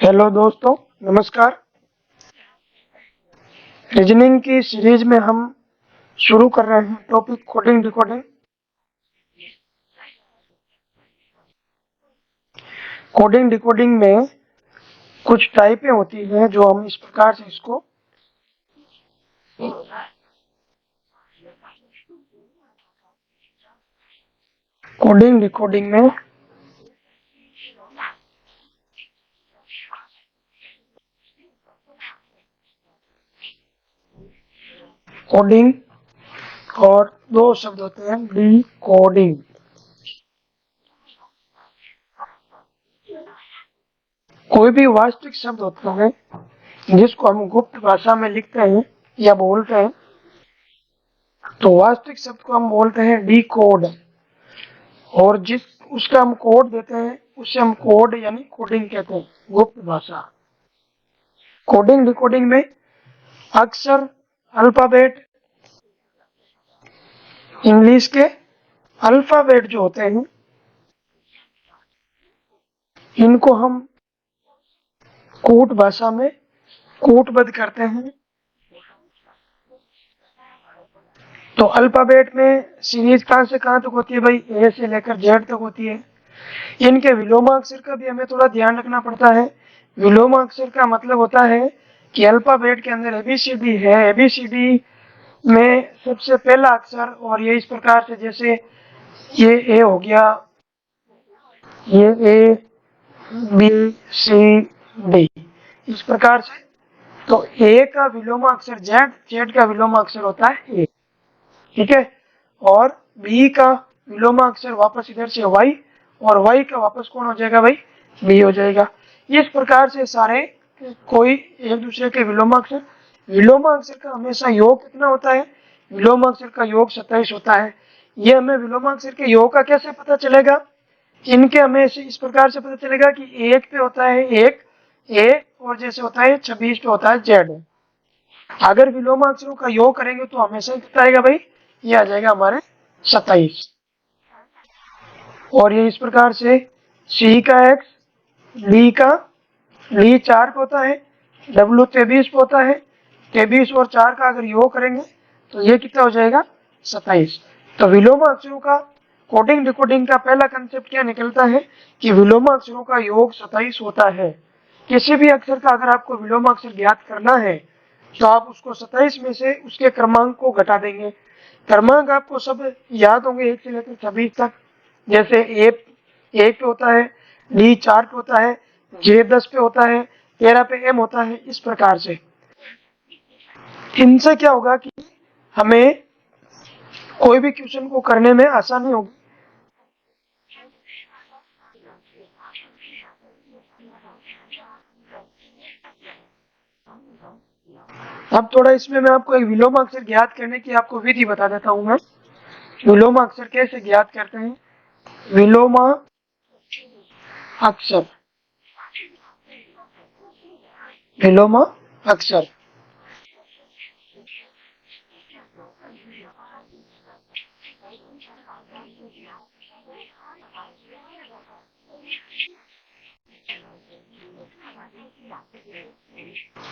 Hello दोस्तों, नमस्कार। Reasoning की सीरीज में हम शुरू कर रहे हैं topic coding decoding. Coding decoding में कुछ टाइपें होती हैं जो हम इस प्रकार से इसको कोडिंग डिकोडिंग में कोडिंग और दो शब्द होते हैं डिकोडिंग। कोई भी वास्तविक शब्द होता है जिसको हम गुप्त भाषा में लिखते हैं या बोलते हैं, तो वास्तविक शब्द को हम बोलते हैं डिकोड, और जिस उसका हम कोड देते हैं उसे हम कोड यानी कोडिंग कहते हैं, गुप्त भाषा। कोडिंग डिकोडिंग में अक्षर, अल्फाबेट, इंग्लिश के अल्फाबेट जो होते हैं, इनको हम कूट भाषा में कूटबद्ध करते हैं। तो अल्फाबेट में सीरीज कहां से कहां तक होती है भाई? ए से लेकर जेड तक होती है। इनके विलोमाक्षर का भी हमें थोड़ा ध्यान रखना पड़ता है। विलोमाक्षर का मतलब होता है कि अल्फाबेट के अंदर एबीसीडी है, एबीसीडी में सबसे पहला अक्षर, और ये इस प्रकार से, जैसे ये ए हो गया, ये ए बी सी डी, इस प्रकार से। तो ए का विलोमाक्षर जेड, जेड का विलोमाक्षर होता है ए, ठीक है। और बी का विलोमाक्षर वापस इधर से वाई, और वाई का वापस कौन हो जाएगा भाई? बी हो जाएगा। इस प्रकार से सारे कोई एक दूसरे के विलोमाक्षर, विलोमाक्षर का हमेशा योग कितना होता है? विलोमाक्षर का योग 27 होता है। ये हमें विलोमाक्षर के योग का कैसे पता चलेगा? इनके हमें इस प्रकार से पता चलेगा कि एक पे होता है एक ए, और जैसे होता है 26 पे होता है जेड। अगर विलोमाक्षरों का योग करेंगे तो हमेशा कितना आएगा भाई? ये आ जाएगा हमारे 27। और ये इस प्रकार से सी का एक्स, डी का, डी 4 पे होता है, डब्ल्यू 23 पे होता है। 23 और 4 का अगर योग करेंगे तो ये कितना हो जाएगा? 27। तो विलोमाक्षरों का कोडिंग डिकोडिंग का पहला कंसेप्ट क्या निकलता है कि विलोमाक्षरों का योग 27 होता है। किसी भी अक्षर का अगर आपको विलोमाक्षर ज्ञात करना है तो आप उसको 27 में से उसके क्रमांक को घटा देंगे। क्रमांक आपको सब याद होंगे 1 से लेकर 26 तक। जैसे ए 1 पे होता है, डी 4 पे होता है, जे 10 पे होता है, 13 पे एम होता है, इस प्रकार से। इनसे क्या होगा कि हमें कोई भी क्वेश्चन को करने में आसानी होगी। अब थोड़ा इसमें मैं आपको एक विलोमाक्षर ज्ञात करने की आपको विधि बता देता हूं। मैं विलोमाक्षर कैसे ज्ञात करते हैं? विलोमा अक्षर, विलोमा अक्षर।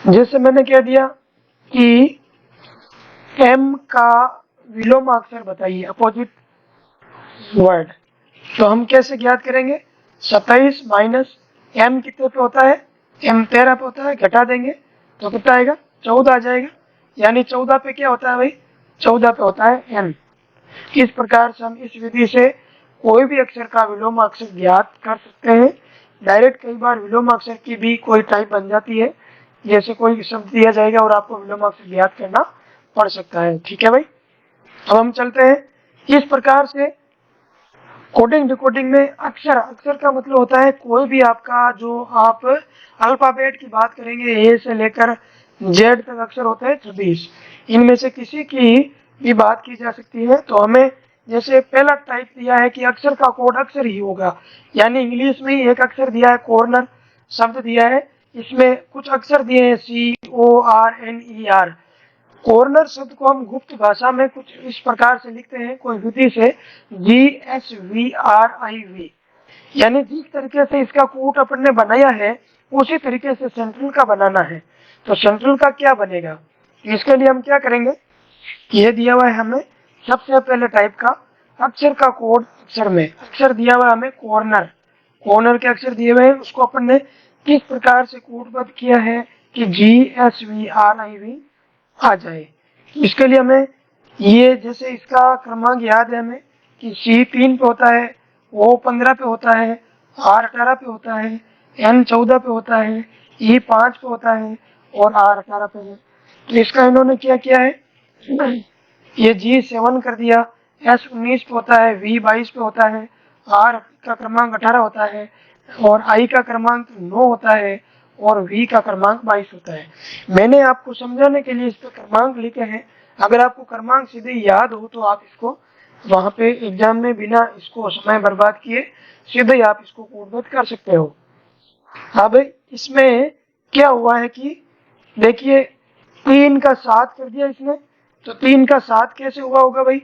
जैसे मैंने कह दिया कि एम का विलोमाक्षर बताइए, अपोजिट वर्ड, तो हम कैसे ज्ञात करेंगे? 27 माइनस एम कितने पे होता है? एम 13 पे होता है, घटा देंगे तो कितना आएगा? 14 आ जाएगा। यानी 14 पे क्या होता है भाई? 14 पे होता है एन। इस प्रकार से हम इस विधि से कोई भी अक्षर का विलोमाक्षर ज्ञात कर सकते हैं। डायरेक्ट कई बार विलोमाक्षर की भी कोई टाइप बन जाती है, जैसे कोई शब्द दिया जाएगा और आपको विलोमाक्षर ज्ञात करना पड़ सकता है, ठीक है भाई। अब हम चलते हैं। इस प्रकार से कोडिंग डिकोडिंग में अक्षर, अक्षर का मतलब होता है कोई भी आपका, जो आप अल्फाबेट की बात करेंगे ए से लेकर जेड तक अक्षर होते हैं 26, इनमें से किसी की भी बात की जा सकती है। तो हमें जैसे पहला टाइप दिया है कि अक्षर का कोड अक्षर ही होगा, यानी इंग्लिश में ही एक अक्षर दिया है, कॉर्नर शब्द दिया है, इसमें कुछ अक्षर दिए हैं CORNER। कॉर्नर शब्द को हम गुप्त भाषा में कुछ इस प्रकार से लिखते हैं, कोई विधि से GSVRIV। यानी जिस तरीके से इसका कूट अपन ने बनाया है उसी तरीके से सेंट्रल का बनाना है। तो सेंट्रल का क्या बनेगा, इसके लिए हम क्या करेंगे, ये दिया हुआ है हमें सबसे पहले टाइप का अक्षर का कोड, अक्षर में अक्षर दिया हुआ है हमें कॉर्नर, कॉर्नर के अक्षर दिए हुए हैं, उसको अपन ने किस प्रकार से कोडबद्ध किया है कि GSVRIV आ जाए। इसके लिए हमें ये जैसे इसका क्रमांक याद है हमें कि C3 पे होता है, O15 पे होता है, R18 पे होता है, N14 पे होता है, E5 पे होता है और R18 पे है। तो इसका इन्होंने क्या किया है, ये G7 कर दिया, S19 पे होता है, V22 पे होता है, R का क्रमांक 18 होता है और I का क्रमांक 9 होता है और V का क्रमांक 22 होता है। मैंने आपको समझाने के लिए इस पर क्रमांक लिखे हैं, अगर आपको क्रमांक सीधे याद हो तो आप इसको वहां पे एग्जाम में बिना इसको समय बर्बाद किए सीधे आप इसको कोडबद्ध कर सकते हो। अब इसमें क्या हुआ है कि देखिए 3 का 7 कर दिया इसने, तो 3 का 7 कैसे हुआ होगा भाई,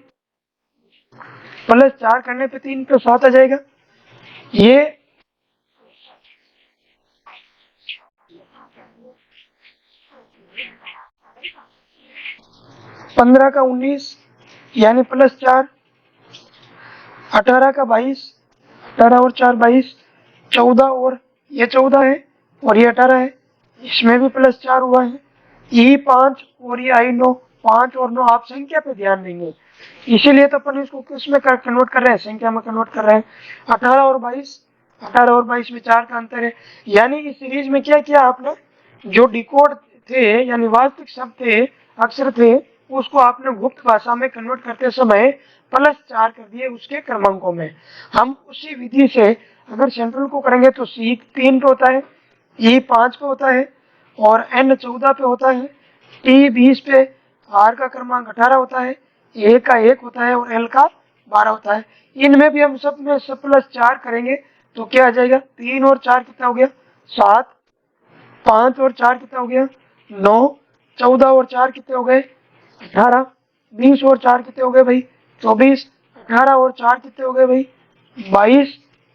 +4 करने पे 3 पे 7 आ जाएगा। ये 15 का 19 यानी +4, 18 का 22, 18 और 4 22, 14 और ये 14 है और ये 18 है, इसमें भी +4 हुआ है। E5 और ये I9, 5 और 9 आप संख्या पे ध्यान देंगे, इसीलिए तो अपन इसको किस में कन्वर्ट कर रहे हैं, संख्या में कन्वर्ट कर रहे हैं। 18 और 22, 18 और 22 में 4 का अंतर है। यानी इस सीरीज में क्या किया आपने, जो डिकोड थे यानी वास्तविक शब्द थे, अक्षर थे, उसको आपने गुप्त भाषा में कन्वर्ट करते समय +4 कर दिए उसके क्रमांकों में। हम उसी विधि से अगर सेंट्रल को करेंगे तो C3 पे होता है, E5 पे होता है और N14 पे होता है, T20 पे R का क्रमांक 18 होता है, A का 1 होता है और L का 12 होता है। इनमें भी हम सब में सब +4 करेंगे तो क्या आ जाएगा, 3 और 4 कितना हो गया 7, 5 और 4 कितना हो गया 9, 14 और 4 कितने हो गए 18, 20 और 4 कितने हो गए भाई 24, 18 और 4 कितने हो गए भाई 22,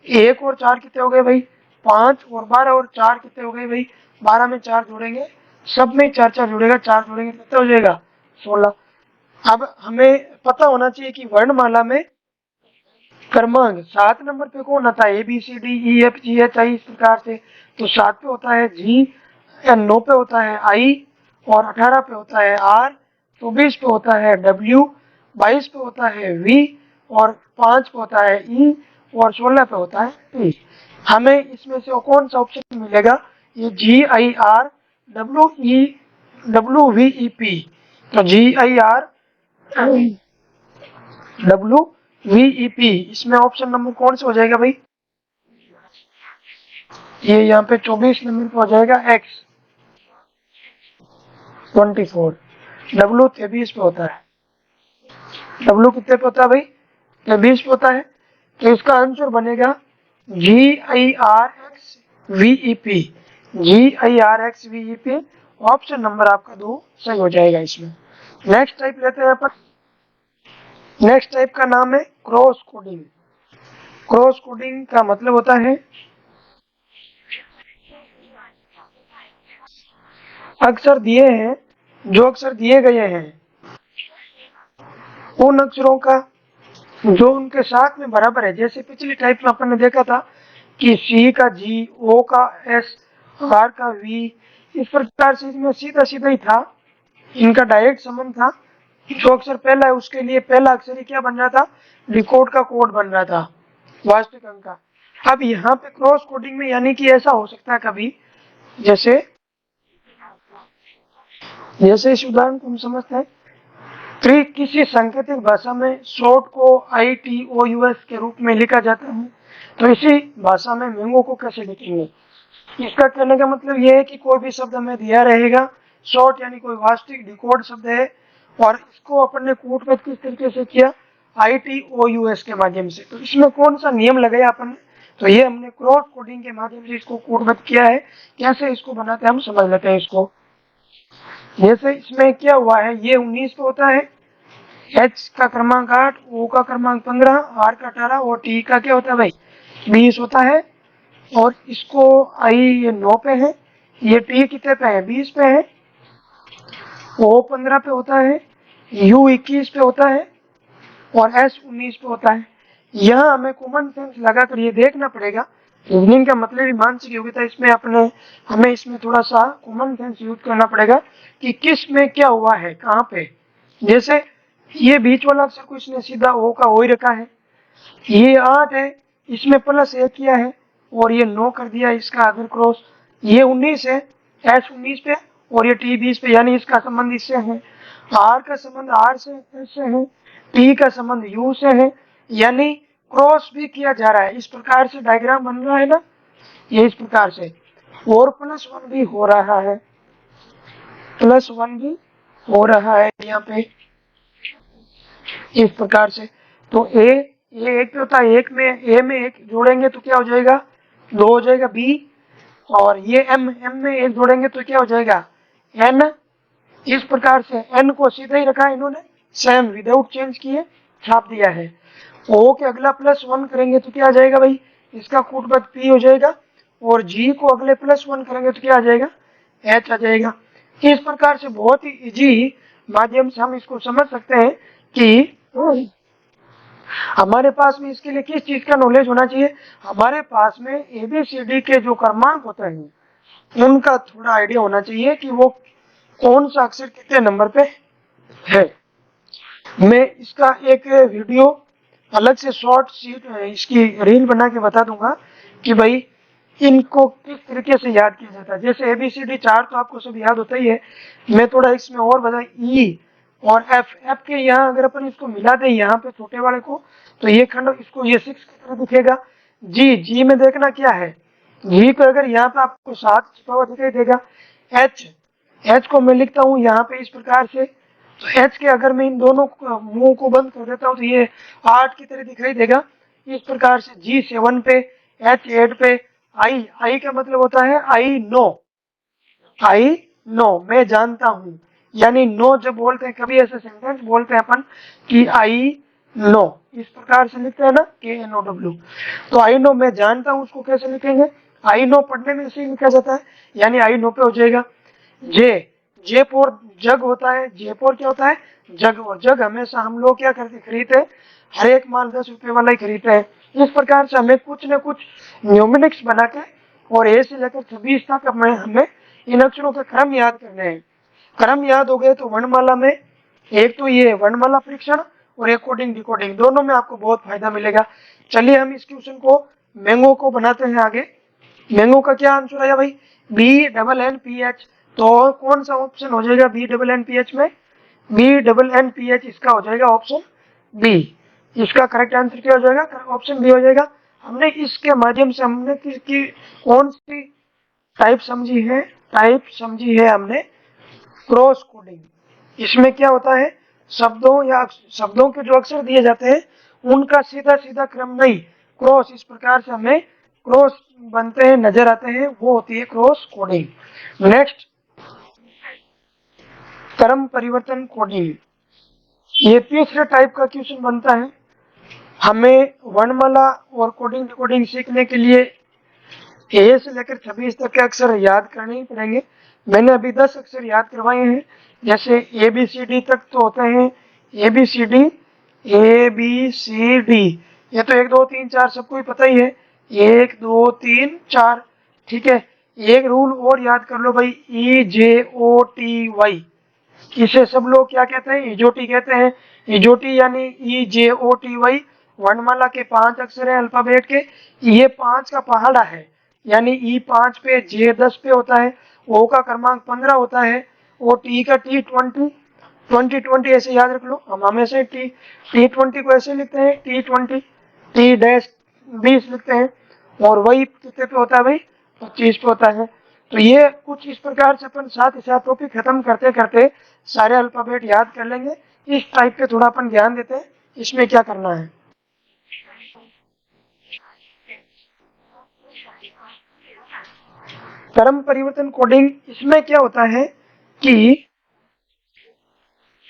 1 और 4 कितने हो गए भाई 5 और 12 और 4 कितने हो गए भाई 12 में 4 जोड़ेंगे, सब में 4 4 जुड़ेगा, 4 जोड़ेंगे कितना हो जाएगा 16। अब हमें पता होना चाहिए कि वर्णमाला में क्रमांक 7 नंबर पे कौन आता है, ABCDEFGHI इस प्रकार से, तो 7 पे होता है G, 9 पे होता है I और 18 पे होता है R, 24 पे होता है W, 22 पे होता है V और 5 पे होता है E और 16 पे होता है T। हमें इसमें से कौन सा ऑप्शन मिलेगा, ये GIRWEWVEP, तो GIRWVEP इसमें ऑप्शन नंबर कौन सा हो जाएगा भाई, ये यहाँ पे 24 नंबर पे हो जाएगा X 24, W 23 पे होता है, W कितने पे होता है भाई 23 पे होता है, तो इसका आंसर बनेगा GIRXVEP, GIRXVEP ऑप्शन नंबर आपका 2 सही हो जाएगा इसमें। नेक्स्ट टाइप लेते हैं अपन, नेक्स्ट टाइप का नाम है क्रॉस कोडिंग। क्रॉस कोडिंग का मतलब होता है अक्षर दिए हैं, जो अक्षर दिए गए हैं उन अक्षरों का जो उनके साथ में बराबर है, जैसे पिछली टाइप में अपन ने देखा था कि C का G, O का S, R का V, इस प्रकार से इसमें सीधा सीधा ही था, इनका डायरेक्ट संबंध था, जो अक्षर पहला है उसके लिए पहला अक्षर ही क्या बन रहा था, डिकोड का कोड बन रहा था वास्तविक अंक का। अब यहाँ पे क्रॉस कोडिंग में यानी कि ऐसा हो सकता है कभी, जैसे जैसे इस उदाहरण को हम समझते हैं, किसी सांकेतिक भाषा में शॉर्ट को ITOUS के रूप में लिखा जाता है, तो इसी भाषा में मैंगो को कैसे लिखेंगे। इसका कहने का मतलब यह है कि कोई भी शब्द हमें दिया रहेगा, शॉर्ट यानी कोई वास्तविक डिकोड शब्द है, और इसको अपन ने कोडबद्ध किस तरीके से किया, ITOUS के माध्यम से। तो इसमें कौन सा नियम लगाया अपन ने, तो ये हमने क्रॉस कोडिंग के माध्यम से इसको कोडबद्ध किया है। कैसे इसको बनाते हैं हम समझ लेते हैं इसको। जैसे इसमें क्या हुआ है, ये 19 पे होता है, H का क्रमांक 8, O का क्रमांक 15, R का 18 और T का क्या होता है भाई 20 होता है, और इसको आई ये 9 पे है, ये टी कितने पे है, 20 पे है, ओ 15 पे होता है, यू 21 पे होता है, और एस 19 पे होता है। यहाँ हमें कॉमन सेंस लगाकर ये देखना पड़ेगा, रीजनिंग का मतलब ही मानसिक योग्यता, इसमें हमें इसमें थोड़ा सा कॉमन सेंस यूज करना पड़ेगा कि किस में क्या हुआ है, कहाँ पे। जैसे ये बीच वाला अक्षर को इसने सीधा ओ का ओ ही रखा है, ये 8 है, इसमें प्लस 1 किया है, और ये 9 कर दिया इसका अगर क्रॉस, ये 19 है, एस 19 पे, और ये टी 20 पे, यानी इसका संबंध इससे है, आर का संबंध आर से एस से है, टी का संबंध यू से है, यानी क्रॉस भी किया जा रहा है। इस प्रकार से डायग्राम बन रहा है ना, ये इस प्रकार से, और +1 भी हो रहा है, +1 भी हो रहा है यहाँ पे इस प्रकार से। तो ये एक पे होता है, एक में ए में एक जोड़ेंगे तो क्या हो जाएगा, 2 हो जाएगा बी, और ये एम में एक जोड़ेंगे तो क्या हो जाएगा, एन। इस प्रकार से एन को सीधा ही रखा है इन्होंने, सेम विदाउट चेंज किए छाप दिया है। ओ के अगला +1 करेंगे तो क्या आ जाएगा भाई, इसका कूटपद पी हो जाएगा, और जी को अगले +1 करेंगे तो क्या आ जाएगा, एच आ जाएगा। इस प्रकार से बहुत ही इजी माध्यम से हम इसको समझ सकते हैं कि हमारे पास में इसके लिए किस चीज का नॉलेज होना चाहिए, हमारे पास में एबीसीडी के जो क्रमांक होते हैं उनका थोड़ा आइडिया होना चाहिए कि वो कौन सा अक्षर कितने नंबर पे है। मैं इसका एक वीडियो अलग से शॉर्ट शीट इसकी रील बना के बता दूंगा कि भाई इनको किस तरीके से याद किया जाता है। जैसे एबीसीडी 4 तो आपको सब याद होता ही है, मैं थोड़ा इसमें और बता, ई और एफ के यहाँ अगर अपन इसको मिला दें यहाँ पे छोटे वाले को, तो ये खंड इसको ये 6 की तरह दिखेगा। जी में देखना क्या है, जी को अगर यहाँ पे आपको 7 छिपा हुआ दिखाई देगा। एच को मैं लिखता हूँ यहाँ पे इस प्रकार से, तो एच के अगर मैं इन दोनों मुंह को बंद कर देता हूँ तो ये 8 की तरह दिखाई देगा इस प्रकार से। जी 7 पे, एच 8 पे, आई का मतलब होता है आई नो, मैं जानता हूं, यानी नो जब बोलते हैं, कभी ऐसे सेंटेंस बोलते हैं अपन कि आई नो, इस प्रकार से लिखते हैं ना, KNOW, तो आई नो मैं जानता हूं, उसको कैसे लिखेंगे, आई नो पढ़ने में ऐसे ही लिखा जाता है, यानी आई नो पे हो जाएगा। जे फोर जग होता है, जे फोर क्या होता है, जग, और जग हमेशा हम लोग क्या करते खरीदते हैं, हर एक माल 10 रुपए वाला ही खरीदते हैं। इस प्रकार से हमें कुछ न कुछ न्यूमेरिक्स बना के और ए से लेकर 26 तक हमें इन अक्षरों के क्रम याद करने हैं। क्रम याद हो गए तो वर्णमाला में एक तो ये वर्णमाला परीक्षण और एक कोडिंग डिकोडिंग, दोनों में आपको बहुत फायदा मिलेगा। चलिए हम इस क्वेश्चन को मैंगो को बनाते हैं आगे। मैंगो का क्या आंसर आया भाई, BNNPH, तो कौन सा ऑप्शन हो जाएगा BNNPH में, BNNPH इसका हो जाएगा ऑप्शन बी। इसका करेक्ट आंसर क्या हो जाएगा, ऑप्शन बी हो जाएगा। हमने इसके माध्यम से हमने किसकी कौन सी टाइप समझी है हमने, क्रॉस कोडिंग। इसमें क्या होता है, शब्दों के जो अक्षर दिए जाते हैं उनका सीधा सीधा क्रम नहीं, क्रॉस, इस प्रकार से हमें क्रॉस बनते हैं नजर आते हैं, वो होती है क्रॉस कोडिंग। नेक्स्ट, क्रम परिवर्तन कोडिंग, ये तीसरे टाइप का क्वेश्चन बनता है। हमें वर्णमाला और कोडिंग डिकोडिंग सीखने के लिए ए से लेकर 26 तक के अक्षर याद करने ही पड़ेंगे। मैंने अभी 10 अक्षर याद करवाए हैं, जैसे ABCD तक तो होते हैं, ABCD, ABCD, ये तो 1 2 3 4 सबको ही पता ही है, 1 2 3 4, ठीक है। एक रूल और याद कर लो भाई, EJOTY, इसे सब लोग क्या कहते हैं, इजोटी कहते हैं। इजोटी यानी EJOTY, वर्णमाला के 5 अक्षर है अल्फाबेट के, ये 5 का पहाड़ा है, यानी ई 5 पे, जे 10 पे होता है, ओ का क्रमांक 15 होता है, और टी का T20 ऐसे याद रख लो। हम हमेशा T20 को ऐसे लिखते हैं, T20, T-20 लिखते हैं, और वही कितने पे होता है भाई, 25 पे होता है। तो ये कुछ इस प्रकार से अपन साथ ही साथ टॉपिक खत्म करते करते सारे अल्फाबेट याद कर लेंगे। इस टाइप पे थोड़ा अपन ध्यान देते हैं, इसमें क्या करना है। क्रम परिवर्तन कोडिंग, इसमें क्या होता है कि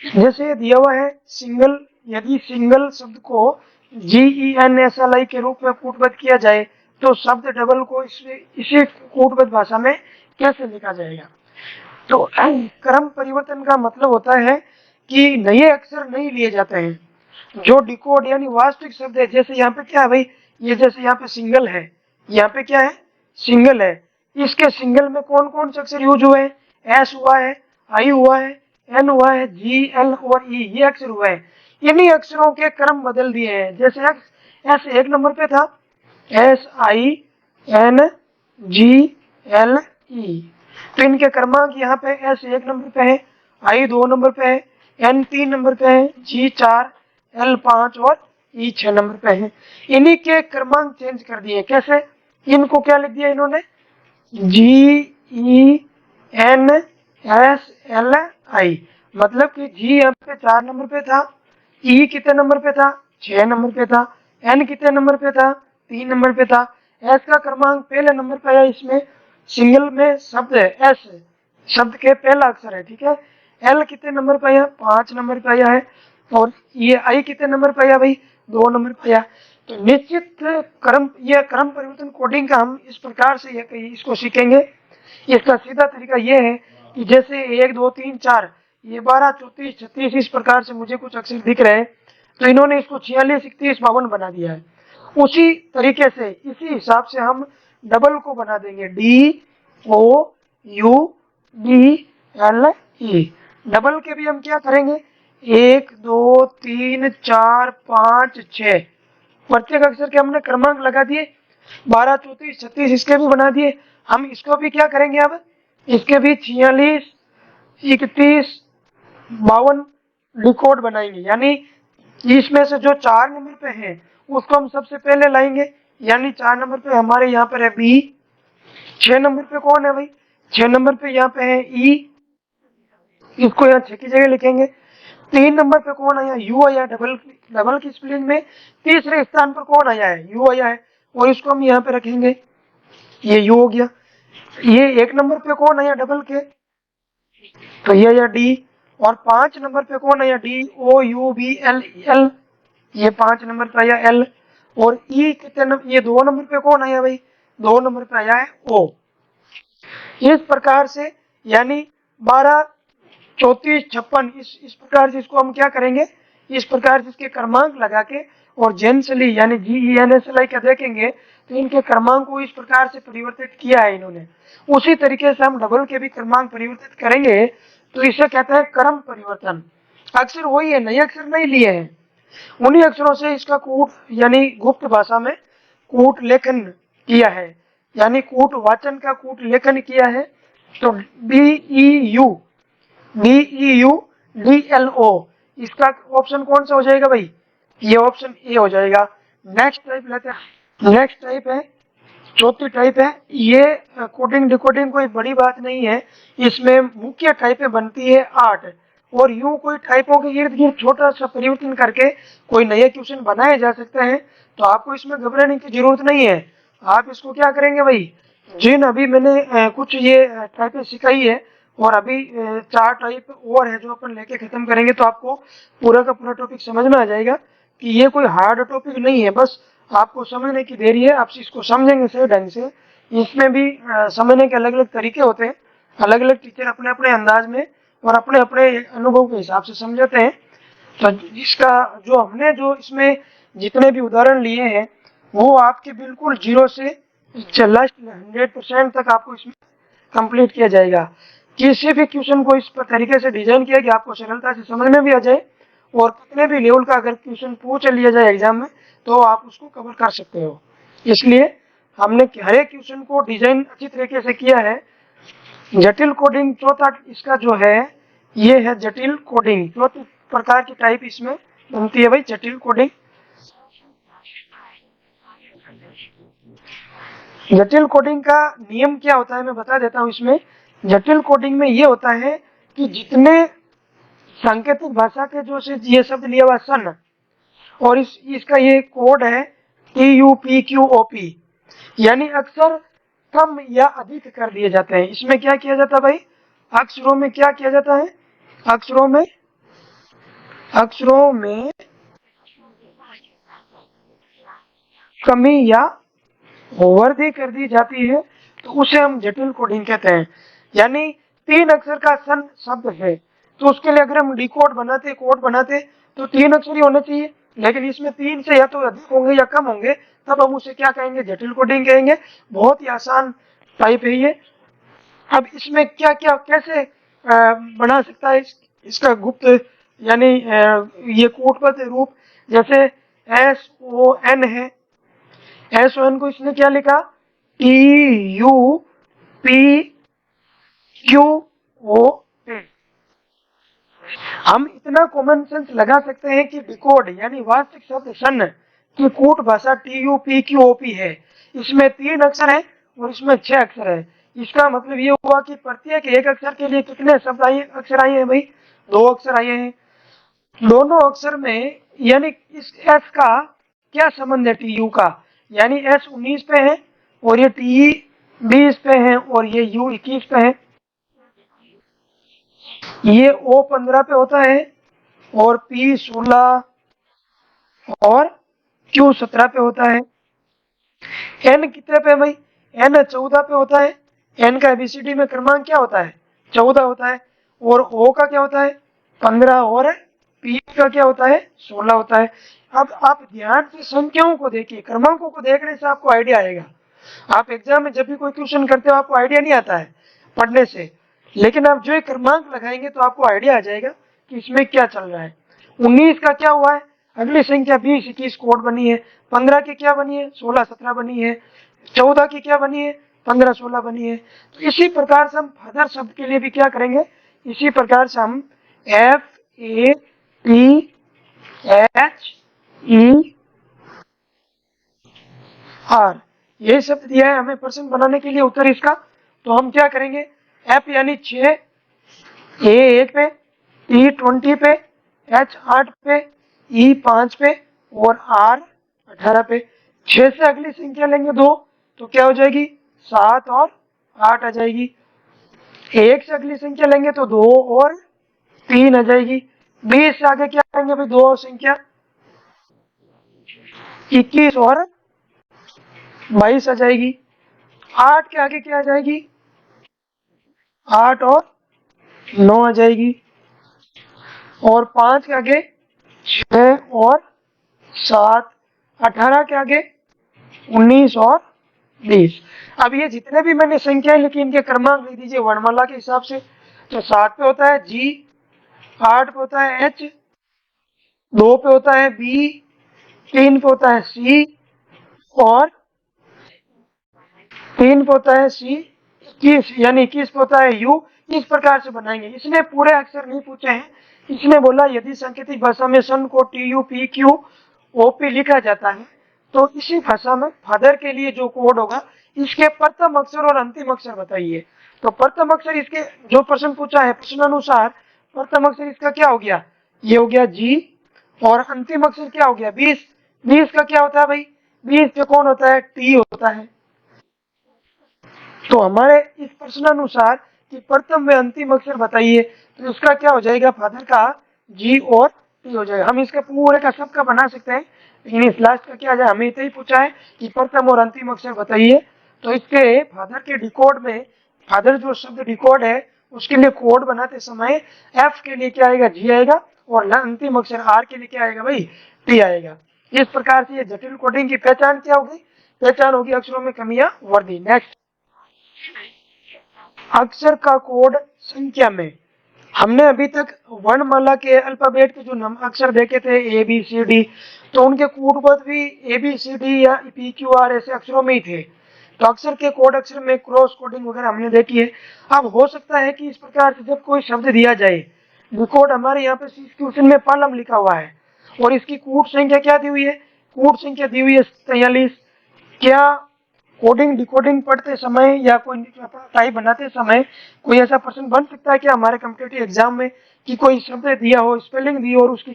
जैसे दिया हुआ है सिंगल, यदि सिंगल शब्द को GENSLI के रूप में कूटबद्ध किया जाए तो शब्द डबल को इसी कूटबद्ध भाषा में कैसे लिखा जाएगा। तो क्रम परिवर्तन का मतलब होता है कि नए अक्षर नहीं लिए जाते हैं, जो डिकोड यानी वास्तविक शब्द है। जैसे यहाँ पे क्या है भाई, ये जैसे यहाँ पे सिंगल है, यहाँ पे क्या है सिंगल है, इसके सिंगल में कौन कौन से अक्षर यूज हुए हैं, एस हुआ है, आई हुआ है, एन हुआ है, जी, एल और ई, ये अक्षर हुए हैं। इन्हीं अक्षरों के क्रम बदल दिए हैं। जैसे एस एक नंबर पे था, S I N G L E, तो इनके क्रमांक यहाँ पे एस एक नंबर पे है, आई दो नंबर पे है, एन तीन नंबर पे है, जी चार, एल पांच और ई छह नंबर पे है। इन्हीं के क्रमांक चेंज कर दिए। कैसे, इनको क्या लिख दिया इन्होंने, G E N S L I, मतलब कि जी यहाँ पे 4 नंबर पे था, ई कितने नंबर पे था, 6 नंबर पे था, एन कितने नंबर पे था, 3 नंबर पे था, एस का क्रमांक पहले नंबर पे आया, इसमें सिंगल में शब्द है एस, शब्द के पहला अक्षर है, ठीक है। एल कितने नंबर पे आया, 5 नंबर पे आया है, और ये आई कितने नंबर पे आया भाई, 2 नंबर पे आया। तो निश्चित क्रम, यह क्रम परिवर्तन कोडिंग का हम इस प्रकार से इसको सीखेंगे। इसका सीधा तरीका यह है कि जैसे 1 2 3 4, ये 12 34 36 इस प्रकार से मुझे कुछ अक्षर दिख रहे हैं, तो इन्होंने इसको 46 31 52 बना दिया है। उसी तरीके से इसी हिसाब से हम डबल को बना देंगे, D O U D L E. Double के भी हम क्या करेंगे, 1 2 3 4 5 6, प्रत्येक अक्षर के हमने क्रमांक लगा दिए, 12 34 36 इसके भी बना दिए। हम इसको भी क्या करेंगे, अब इसके भी 46 31 52 डिकोड बनाएंगे, यानी इसमें से जो 4 नंबर पे है उसको हम सबसे पहले लाएंगे, यानी 4 नंबर पे हमारे यहाँ पर है बी, 6 नंबर पे कौन है भाई, 6 नंबर पे यहाँ पे है ई, इसको यहाँ 6 की जगह लिखेंगे। 3 नंबर पे कौन आया, यू आया, डबल डबल की स्पेलिंग में तीसरे स्थान पर कौन आया है, यू आया है, और इसको हम यहाँ पे रखेंगे, ये यू हो गया। ये 1 नंबर पे कौन आया डबल के, तो ये आया डी, और 5 नंबर पे कौन आया, D O U B L L, ये 5 नंबर पे आया एल, और ई कितने नंबर, ये 2 नंबर पे कौन आया भाई, 2 नंबर पे आया है ओ। इस प्रकार से यानी 12 34 56 इस प्रकार से इसको हम क्या करेंगे, इस प्रकार से इसके क्रमांक लगा के और जेंसली यानी GENSLI का देखेंगे तो इनके क्रमांक को इस प्रकार से परिवर्तित किया है इन्होंने। उसी तरीके से हम डबल के भी क्रमांक परिवर्तित करेंगे, तो इसे कहते हैं क्रम परिवर्तन। अक्षर वही है, नए अक्षर नहीं लिए हैं, उन्हीं अक्षरों से इसका कूट यानी गुप्त भाषा में कूट लेखन किया है, यानी कूट वाचन का कूट लेखन किया है। तो DEU इसका ऑप्शन कौन सा हो जाएगा भाई, ये ऑप्शन ए हो जाएगा। नेक्स्ट टाइप लेते हैं, नेक्स्ट टाइप है, चौथी टाइप है, ये कोडिंग डिकोडिंग कोई बड़ी बात नहीं है, इसमें मुख्य टाइपें बनती है 8, और यूं कोई टाइपों के इर्द गिर्द छोटा सा परिवर्तन करके कोई नए क्वेश्चन बनाए जा सकते हैं, तो आपको इसमें घबराने की जरूरत नहीं है। आप इसको क्या करेंगे भाई, जिन अभी मैंने कुछ ये टाइपें सिखाई है, और अभी 4 टाइप और है जो अपन लेके खत्म करेंगे, तो आपको पूरा का पूरा टॉपिक समझ में आ जाएगा कि ये कोई हार्ड टॉपिक नहीं है, बस आपको समझने की देरी है। आप इसको समझेंगे सही ढंग से, इसमें भी समझने के अलग अलग तरीके होते हैं, अलग अलग टीचर अपने अपने अंदाज में और अपने अपने अनुभव के हिसाब से समझाते हैं। तो इसका जो हमने जो इसमें जितने भी उदाहरण लिए हैं वो आपके बिल्कुल 0 से लास्ट 100% तक आपको इसमें कंप्लीट किया जाएगा। किसी भी क्वेश्चन को इस तरीके से डिजाइन किया कि आपको सरलता से समझ में भी आ जाए, और कितने भी लेवल का अगर क्वेश्चन पूछ लिया जाए एग्जाम में तो आप उसको कवर कर सकते हो। इसलिए हमने हर एक क्वेश्चन को डिजाइन अच्छी तरीके से किया है। जटिल कोडिंग चौथा इसका जो है ये है जटिल कोडिंग, चौथी प्रकार की टाइप इसमें बनती है भाई जटिल कोडिंग। जटिल कोडिंग का नियम क्या होता है मैं बता देता हूं। इसमें जटिल कोडिंग में ये होता है कि जितने सांकेतिक भाषा के जो से ये शब्द लिया हुआ सन, और इसका ये कोड है TUPQOP, यानी अक्षर कम या अधिक कर दिए जाते हैं। इसमें क्या किया जाता है भाई, अक्षरों में क्या किया जाता है, अक्षरों में कमी या वृद्धि कर दी जाती है तो उसे हम जटिल कोडिंग कहते हैं। यानी 3 अक्षर का सन शब्द है तो उसके लिए अगर हम डिकोड बनाते, कोड बनाते तो 3 अक्षर ही होने चाहिए, लेकिन इसमें 3 से या तो अधिक होंगे या कम होंगे, तब हम उसे क्या कहेंगे, जटिल कोडिंग कहेंगे। बहुत ही आसान टाइप है ये। अब इसमें क्या क्या कैसे बना सकता है इसका गुप्त यानी ये कूटबद्ध रूप, जैसे SON है, SON को इसने क्या लिखा, TUPQOP। हम इतना कॉमन सेंस लगा सकते हैं कि डिकोड यानी वास्तविक शब्द सन की कूट भाषा TUPQOP है। इसमें 3 अक्षर है और इसमें 6 अक्षर है। इसका मतलब ये हुआ कि प्रत्येक एक अक्षर के लिए कितने शब्द आए, अक्षर आए हैं भाई, 2 अक्षर आए हैं। दोनों अक्षर में यानी इस S का क्या संबंध है TU का, यानी S 19 पे है और ये TE 20 पे है और ये U 21 पे है। ये O 15 पे होता है और P 16 और Q 17 पे होता है। N कितने पे भाई, N 14 पे होता है। N का ABCD में क्रमांक क्या होता है, 14 होता है। और O का क्या होता है, 15 और P का क्या होता है, 16 होता है। अब आप ध्यान से संख्याओं को देखिए, क्रमांकों को देखने से आपको आइडिया आएगा। आप एग्जाम में जब भी कोई क्वेश्चन करते हो आपको आइडिया नहीं आता है पढ़ने से, लेकिन आप जो क्रमांक लगाएंगे तो आपको आइडिया आ जाएगा कि इसमें क्या चल रहा है। 19 का क्या हुआ है, अगली संख्या 20 21 कोड बनी है। 15 की क्या बनी है, 16 17 बनी है। 14 की क्या बनी है, 15 16 बनी है। तो इसी प्रकार से हम फादर शब्द के लिए भी क्या करेंगे, इसी प्रकार से हम FATHER ये शब्द दिया है हमें प्रश्न बनाने के लिए उत्तर इसका। तो हम क्या करेंगे, F यानी 6, A 1 पे, T 20 पे, H 8 पे, E 5 पे और R 18 पे। 6 से अगली संख्या लेंगे 2 तो क्या हो जाएगी, 7 और 8 आ जाएगी। 1 से अगली संख्या लेंगे तो 2 और 3 आ जाएगी। 20 से आगे क्या आएंगे भाई, 2 और संख्या 21 और 22 आ जाएगी। 8 के आगे क्या आ जाएगी, 8 और 9 आ जाएगी। और 5 के आगे 6 और 7, 18 के आगे 19 और 20। अब ये जितने भी मैंने संख्याएं लिखी इनके क्रमांक लिख दीजिए वर्णमाला के हिसाब से। तो 7 पे होता है G, 8 पे होता है H, 2 पे होता है B, 3 पे होता है C और 3 पे होता है C, 21 यानी 21 पे होता है U। इस प्रकार से बनाएंगे। इसने पूरे अक्षर नहीं पूछे हैं, इसने बोला यदि सांकेतिक भाषा में सन को TUPQOP लिखा जाता है तो इसी भाषा में फादर के लिए जो कोड होगा इसके प्रथम अक्षर और अंतिम अक्षर बताइए। तो प्रथम अक्षर इसके जो प्रश्न पूछा है प्रश्नानुसार प्रथम अक्षर इसका क्या हो गया, ये हो गया G और अंतिम अक्षर क्या हो गया 20। 20 का क्या होता है भाई, 20 पे कौन होता है, T होता है। तो हमारे इस प्रश्नानुसार कि प्रथम व अंतिम अक्षर बताइए तो इसका क्या हो जाएगा, फादर का G और T हो जाएगा। हम इसके पूरे का सबका बना सकते हैं, लेकिन इस लास्ट का क्या है, हमें इतना ही पूछा है कि प्रथम और अंतिम अक्षर बताइए। तो इसके फादर के डिकोड में फादर जो शब्द डिकोड है उसके लिए कोड बनाते समय F के लिए क्या आएगा, G आएगा और अंतिम अक्षर R के लिए क्या आएगा भाई, T आएगा। इस प्रकार से ये जटिल कोडिंग की पहचान क्या होगी, पहचान होगी अक्षरों में कमी या वृद्धि। नेक्स्ट, अक्षर का कोड संख्या में। हमने अभी तक वर्णमाला के अल्फाबेट के जो अक्षर देखे थे ABCD, तो उनके कूटबद्ध भी ABCD या PQR ऐसे अक्षरों में ही थे। तो अक्षर के कोड अक्षर में क्रॉस कोडिंग वगैरह हमने देखी है। अब हो सकता है कि इस प्रकार से जब कोई शब्द दिया जाए, कोड हमारे यहाँ पे क्वेश्चन में पालम लिखा हुआ है और इसकी कूट संख्या क्या दी हुई है, कूट संख्या दी हुई है 43। क्या कोडिंग डिकोडिंग पढ़ते समय या कोई टाइप बनाते समय कोई ऐसा प्रश्न बन सकता है कि हमारे कॉम्पिटिटिव एग्जाम में कि कोई शब्द दिया हो, स्पेलिंग दी हो और उसकी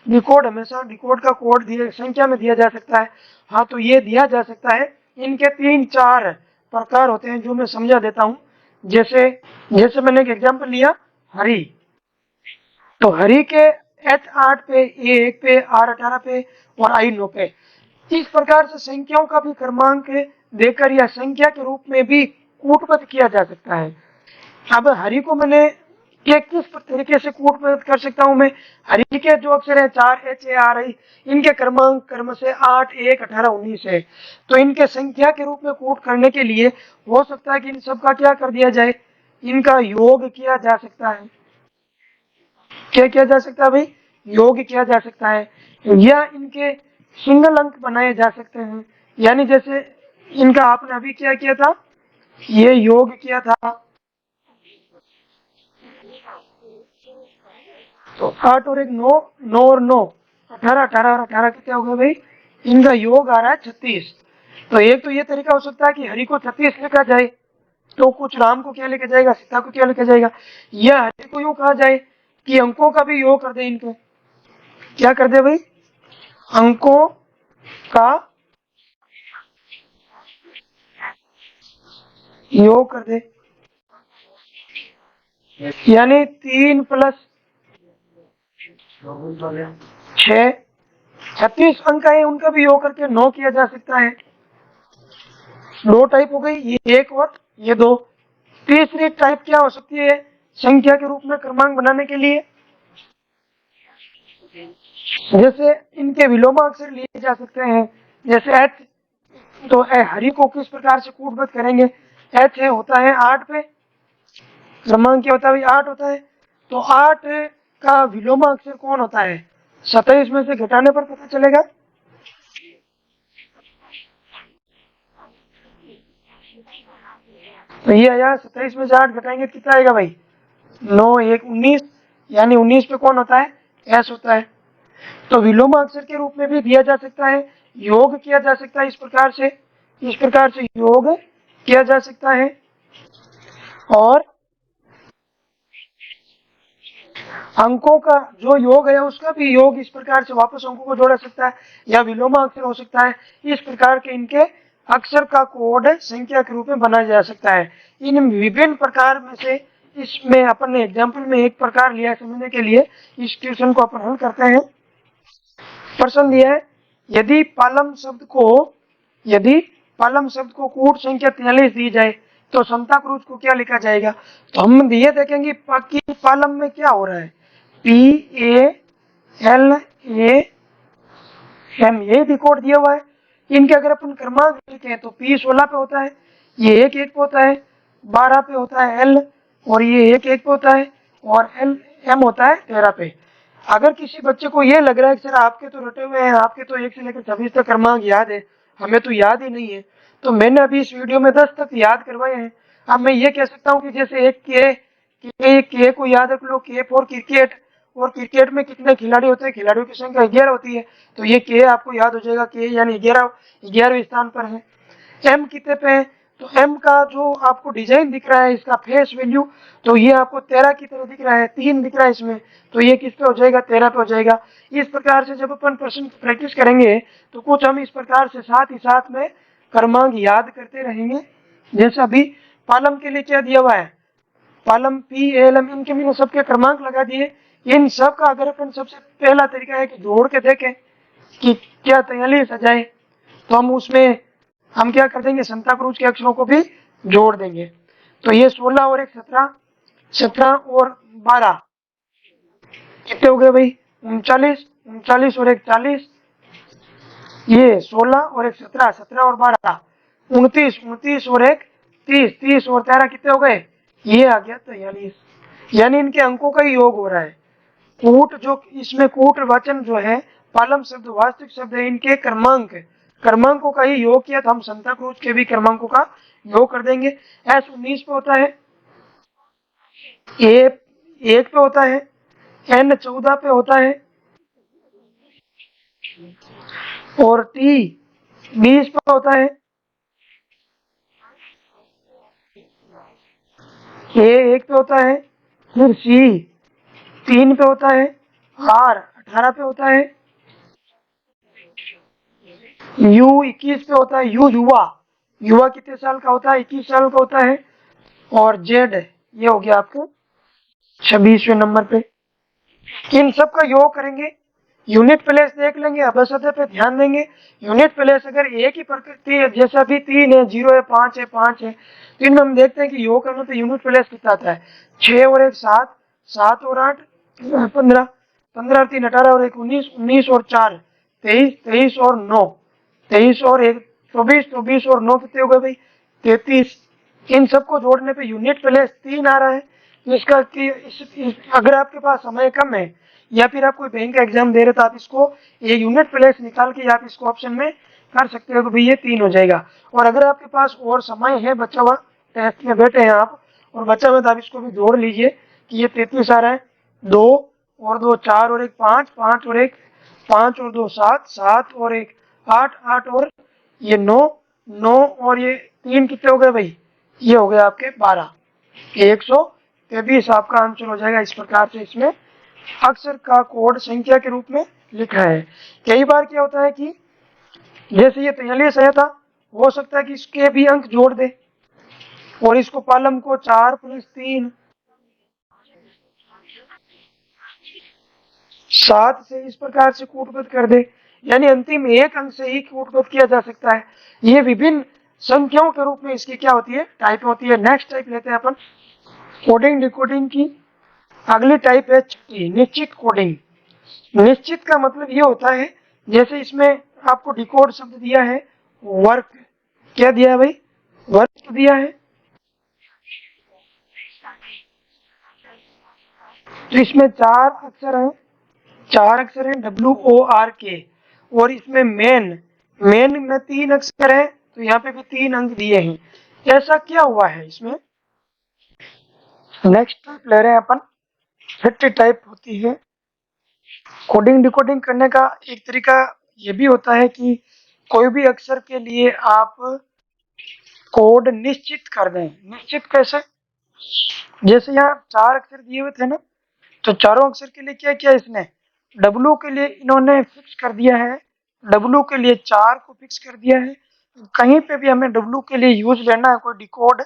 डिकोड हमेशा डिकोड का कोड दिए संख्या में दिया जा सकता है। हाँ, तो ये दिया जा सकता है। इनके 3-4 प्रकार होते हैं जो मैं समझा देता हूँ। जैसे जैसे मैंने एक एग्जाम्पल लिया हरी, तो हरी के H 8 पे, A 1 पे, R 18 पे और I 9 पे। इस प्रकार से संख्याओं का भी क्रमांक देकर या संख्या के रूप में भी कूटपद किया जा सकता है। अब हरि को मैंने किस तरीके से कूटपद कर सकता हूं मैं, हरि के जो अक्षर है 4 H A R I, इनके क्रमांक क्रम से 8, 1, 18, 19 है। तो इनके संख्या के रूप में कूट करने के लिए हो सकता है कि इन सब का क्या कर दिया जाए, इनका योग किया जा सकता है। क्या किया जा सकता है भाई, योग किया जा सकता है, या इनके सिंगल अंक बनाए जा सकते हैं। यानी जैसे इनका आपने अभी क्या किया था, ये योग किया था, तो 8 और 1 9, 9 और 9 18, 18 और 18 कितना हो गया भाई, इनका योग आ रहा है 36। तो एक तो ये तरीका हो सकता है कि हरि को 36 लिखा जाए, तो कुछ राम को क्या लेके जाएगा, सीता को क्या लेके जाएगा, या हरि को यूं कहा जाए कि अंकों का भी योग कर दे, इनके क्या कर दे भाई, अंकों का योग कर दे। यानी 3 + 6 36 अंक है, उनका भी योग करके 9 किया जा सकता है। दो टाइप हो गई, ये एक और ये दो। तीसरी टाइप क्या हो सकती है संख्या के रूप में क्रमांक बनाने के लिए, जैसे इनके विलोमाक्षर लिए जा सकते हैं। जैसे एच, तो हरि को किस प्रकार से कूटबद्ध करेंगे, एच है होता है 8 पे, क्रमांक क्या होता है भाई 8 होता है, तो 8 का विलोमाक्षर कौन होता है, 27 में से घटाने पर पता चलेगा। तो ये आया 27 में से 8 घटाएंगे कितना आएगा भाई, 9 1 19, यानी 19 पे कौन होता है, एस होता है। तो विलोमाक्षर के रूप में भी दिया जा सकता है, योग किया जा सकता है, इस प्रकार से योग किया जा सकता है। और अंकों का जो योग है उसका भी योग इस प्रकार से वापस अंकों को जोड़ा सकता है, या विलोमाक्षर हो सकता है। इस प्रकार के इनके अक्षर का कोड संख्या के रूप में बनाया जा सकता है। इन विभिन्न प्रकार में से इसमें अपन ने एग्जाम्पल में एक प्रकार लिया समझने के लिए, इस ट्यूशन को अपन हल करते हैं। प्रश्न दिया है, यदि पालम शब्द को कूट संख्या 43 दी जाए तो समता क्रूज को क्या लिखा जाएगा। तो हम ये देखेंगे कि पालम में क्या हो रहा है, PALAM, ये भी कोड दिया हुआ है। इनके अगर अपन क्रमांक लिखें तो P 16 पे होता है, ये 1 1 पे होता है, 12 पे होता है L, और ये 1 1 पे होता है, और M होता है 13 पे। अगर किसी बच्चे को ये लग रहा है कि सर आपके तो रटे हुए हैं, आपके तो 1 से लेकर 26 तक क्रमांक याद है, हमें तो याद ही नहीं है, तो मैंने अभी इस वीडियो में 10 तक याद करवाए हैं। अब मैं ये कह सकता हूँ कि जैसे एक के को याद रख लो, के फॉर क्रिकेट, और क्रिकेट में कितने खिलाड़ी होते हैं, खिलाड़ियों की संख्या 11 होती है, तो ये के आपको याद हो जाएगा, के यानी 11वें स्थान पर है। एम कितने पे है, तो एम का जो आपको डिजाइन दिख रहा है, इसका फेस वैल्यू, तो ये आपको 13 की तरह दिख रहा है, 3 दिख रहा है इसमें, तो ये किस पे हो जाएगा, 13 पे हो जाएगा। इस प्रकार से जब अपन प्रश्न प्रैक्टिस करेंगे तो कुछ हम इस प्रकार से साथ ही साथ में क्रमांक याद करते रहेंगे। जैसा अभी पालम के लिए क्या दिया हुआ है, पालम PALM, इनके मैंने सबके क्रमांक लगा दिए। इन सब का अगर अपन सबसे पहला तरीका है कि जोड़ के देखें कि क्या 43 आ जाए, तो हम उसमें हम क्या कर देंगे, संता क्रूज के अक्षरों को भी जोड़ देंगे। तो ये 16 और 1 17, 17 और 12 कितने हो गए भाई, 39, 39 और 1 40, ये 16 और 1 17, 17 और 12 29, 29 और 1 30, 30 और 13 कितने हो गए, ये आ गया 43। यानी इनके अंकों का ही योग हो रहा है। कूट जो इसमें कूट वचन जो है, पालम शब्द वास्तविक शब्द है, इनके क्रमांकों का ही योग किया, तो हम संता क्रूज के भी क्रमांकों का योग कर देंगे। एस 19 पे होता है, ए 1 पे होता है, एन 14 पे होता है, और टी 20 पे होता है, ए 1 पे होता है, फिर सी 3 पे होता है, आर 18 पे होता है, यू 21 पे होता है, युवा कितने साल का होता है, 21 साल का होता है, और जेड ये हो गया आपको 26वें नंबर पे। इन सब का योग करेंगे, यूनिट प्लेस देख लेंगे, अबसत पे ध्यान देंगे। यूनिट प्लेस अगर एक ही प्रकृति है, जैसा अभी 3 है, 0 है, 5 है, 5 है, तो इनमें हम देखते हैं कि योग करने पे यूनिट प्लेस कितना आता है, 6 और 1 7, 7 और 8 15, 15 और 3 18 और 1 19, 19 और 4 23, 23 और 9 23 और 1 24, 24 और 9 कितने हो गए भाई 33। इन सबको जोड़ने पे यूनिट प्लेस 3 आ रहा है। तो इसका कि अगर आपके पास समय कम है या फिर आप कोई बैंक का एग्जाम दे रहे तो आप इसको ये यूनिट प्लेस निकाल के आप इसको ऑप्शन में कर सकते हो कि भाई ये 3 हो जाएगा। और अगर आपके पास और समय है बचा हुआ, टेस्ट में बैठे हैं आप और बचा हुआ, तो आप इसको भी जोड़ लीजिए कि ये 33 आ रहा है, 2 और 2 4 और 1 5, 5 और 1 5 और 2 7, 7 और 1 8, 8 और ये 9, 9 और ये 3 कितने हो गए भाई, ये हो गए आपके 12, 123 आपका आंसर हो जाएगा। इस प्रकार से इसमें अक्षर का कोड संख्या के रूप में लिखा है। कई बार क्या होता है कि जैसे ये 43 आया था, हो सकता है कि इसके भी अंक जोड़ दे और इसको कॉलम को 4 + 3 7 से इस प्रकार से कूटबद्ध कर दे, यानी अंतिम एक अंक से ही कूटबद्ध किया जा सकता है। ये विभिन्न संख्याओं के रूप में इसकी क्या होती है, टाइप होती है। नेक्स्ट टाइप लेते हैं अपन कोडिंग डिकोडिंग की। अगली टाइप है छठी, निश्चित कोडिंग। निश्चित का मतलब ये होता है, जैसे इसमें आपको डिकोड शब्द दिया है, वर्क क्या दिया है भाई, वर्क दिया है, तो इसमें 4 अक्षर हैं, 4 अक्षर हैं WORK, और इसमें मेन, मेन में 3 अक्षर हैं, तो यहाँ पे भी 3 अंक दिए हैं। ऐसा क्या हुआ है इसमें। नेक्स्ट टाइप ले रहे हैं अपन, छठी टाइप होती है कोडिंग डिकोडिंग करने का। एक तरीका ये भी होता है कि कोई भी अक्षर के लिए आप कोड निश्चित कर दें। निश्चित कैसे, जैसे यहाँ 4 अक्षर दिए हुए थे ना, तो चारों अक्षर के लिए क्या किया इसने, W के लिए इन्होंने फिक्स कर दिया है, W के लिए 4 को फिक्स कर दिया है। कहीं पे भी हमें W के लिए यूज लेना है, कोई डिकोड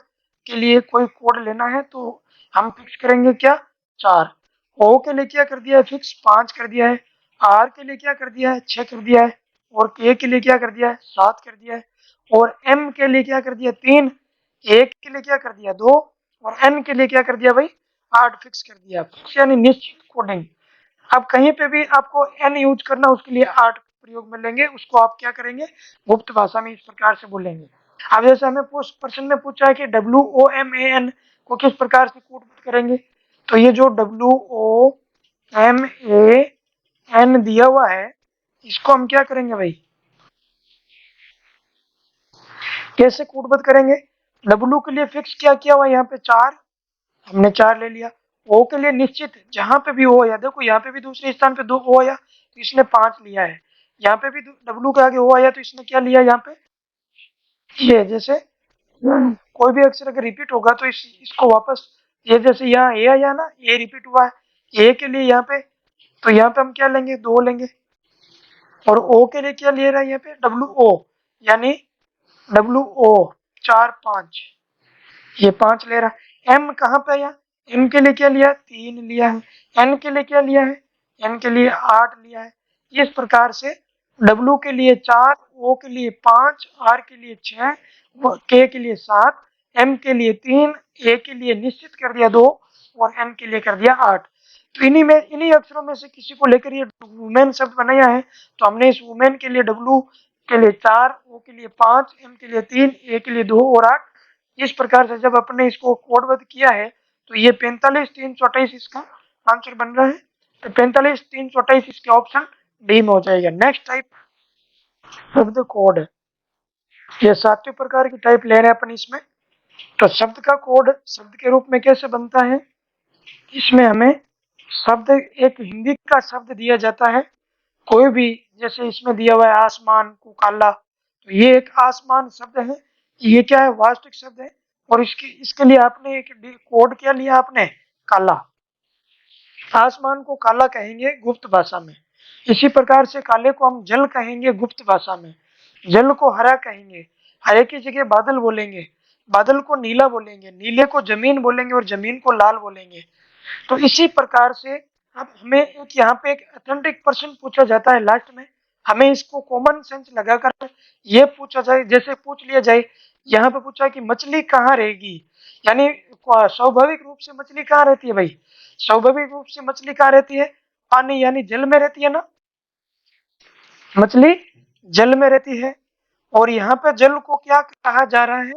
के लिए कोई कोड लेना है, तो हम फिक्स करेंगे क्या 4। O के लिए क्या कर दिया है फिक्स 5 कर दिया है, R के लिए क्या कर दिया है 6 कर दिया है, और K के लिए क्या कर दिया है 7 कर दिया है, और M के लिए क्या कर दिया 3, A के लिए क्या कर दिया 2, और N के लिए क्या कर दिया भाई 8 फिक्स कर दिया। फिक्स यानी निश्चित कोडिंग। अब कहीं पे भी आपको N यूज करना, उसके लिए 8 प्रयोग में लेंगे, उसको आप क्या करेंगे गुप्त भाषा में इस प्रकार से बोलेंगे। अब जैसे हमें प्रश्न में पूछा है कि WOMAN को किस प्रकार से कूटबद्ध करेंगे, तो ये जो WOMAN दिया हुआ है, इसको हम क्या करेंगे भाई, कैसे कूटबद्ध करेंगे। W के लिए फिक्स क्या किया हुआ है यहाँ पे 4, हमने 4 ले लिया। O के लिए निश्चित, जहां पे भी O आया, देखो यहाँ पे भी दूसरे स्थान पे 2 O आया तो इसने 5 लिया है, यहाँ पे भी W के आगे O आया तो इसने क्या लिया यहाँ पे, ये जैसे कोई भी अक्षर अगर रिपीट होगा तो इसको वापस, ये जैसे यहाँ A आया ना, A रिपीट हुआ है A के लिए यहाँ पे, तो यहाँ पे हम क्या लेंगे 2 लेंगे, और O के लिए क्या ले रहा है यहाँ पे WO, यानी WO 4 5, ये 5 ले रहा है। M कहाँ पे आया, M के लिए क्या लिया 3 लिया है, N के लिए क्या लिया है, N के लिए 8 लिया है। इस प्रकार से W के लिए 4, O के लिए 5, R के लिए 6, K के लिए 7, M के लिए 3, A के लिए निश्चित कर दिया 2, और N के लिए कर दिया 8। तो इन्हीं अक्षरों में से किसी को लेकर ये वुमेन शब्द बनाया है, तो हमने इस वुमेन के लिए W के लिए 4, O के लिए 5, M के लिए 3, A के लिए 2 और 8। इस प्रकार से जब अपने इसको कोडबद्ध किया है, तो ये 45 328 इसका आंसर बन रहा है। तो 45 328 इसके ऑप्शन डी में हो जाएगा। नेक्स्ट टाइप शब्द कोड, ये 7वें प्रकार की टाइप ले रहे हैं अपन इसमें। तो शब्द का कोड शब्द के रूप में कैसे बनता है, इसमें हमें शब्द, एक हिंदी का शब्द दिया जाता है कोई भी, जैसे इसमें दिया हुआ है आसमान को काला, तो ये एक आसमान शब्द है, ये क्या है वास्तविक शब्द है, और इसके लिए आपने एक कोड क्या लिया आपने काला, आसमान को काला कहेंगे गुप्त भाषा में। इसी प्रकार से काले को हम जल कहेंगे गुप्त भाषा में, जल को हरा कहेंगे, हरे की जगह बादल बोलेंगे, बादल को नीला बोलेंगे, नीले को जमीन बोलेंगे और जमीन को लाल बोलेंगे। तो इसी प्रकार से अब हमें एक यहाँ पे एक ऑथेंटिक पर्सन पूछा जाता है लास्ट में, हमें इसको कॉमन सेंस लगाकर ये पूछा जाए, जैसे पूछ लिया जाए यहाँ पे पूछा कि मछली कहाँ रहेगी, यानी स्वाभाविक रूप से मछली कहाँ रहती है भाई, स्वाभाविक रूप से मछली कहाँ रहती है, पानी यानी जल में रहती है ना, मछली जल में रहती है। और यहाँ पे जल को क्या कहा जा रहा है,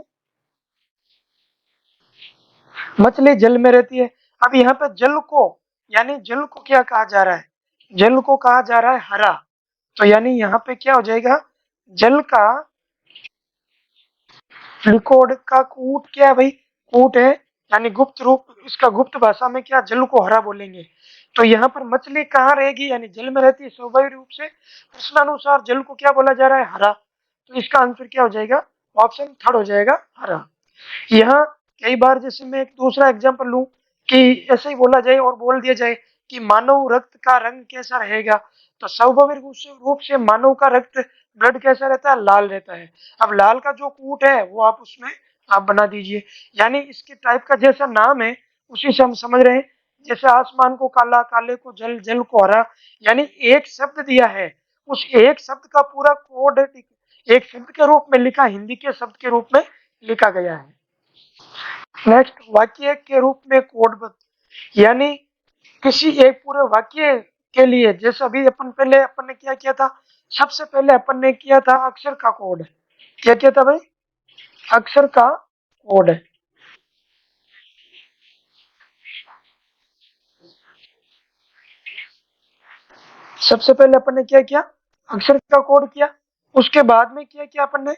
मछली जल में रहती है। अब यहाँ पे जल को, यानी जल को क्या कहा जा रहा है, जल को कहा जा रहा है हरा, तो यानी यहाँ पे क्या हो जाएगा, जल का लिक्विड का कूट क्या है भाई, कूट है, यानी गुप्त रूप, इसका गुप्त भाषा में क्या, जल को हरा बोलेंगे। तो यहाँ पर मछली कहाँ रहेगी, यानी जल में रहती है स्वाभाविक रूप से, प्रश्नानुसार जल को क्या बोला जा रहा है, हरा, तो इसका आंसर क्या हो जाएगा, ऑप्शन थर्ड हो जाएगा, हरा। यहाँ कई बार जैसे मैं एक दूसरा एग्जांपल लूं कि ऐसे ही बोला जाए और बोल दिया जाए कि मानव रक्त का रंग कैसा रहेगा, तो स्वाभाविक रूप से मानव का रक्त ब्लड कैसा रहता है, लाल रहता है। अब लाल का जो कूट है वो आप उसमें आप बना दीजिए, यानी इसके टाइप का जैसा नाम है उसी से हम समझ रहे हैं, जैसे आसमान को काला, काले को जल, जल को हरा, यानी एक शब्द दिया है, उस एक शब्द का पूरा कोड एक शब्द के रूप में लिखा, हिंदी के शब्द के रूप में लिखा गया है। नेक्स्ट, वाक्य के रूप में कोड, यानी किसी एक पूरे वाक्य के लिए, जैसे अभी अपन ने क्या किया था, सबसे पहले अपन ने किया था अक्षर का कोड, क्या किया था भाई, अक्षर का कोड। सबसे पहले अपन ने क्या किया, अक्षर का कोड किया, उसके बाद में क्या किया अपन ने,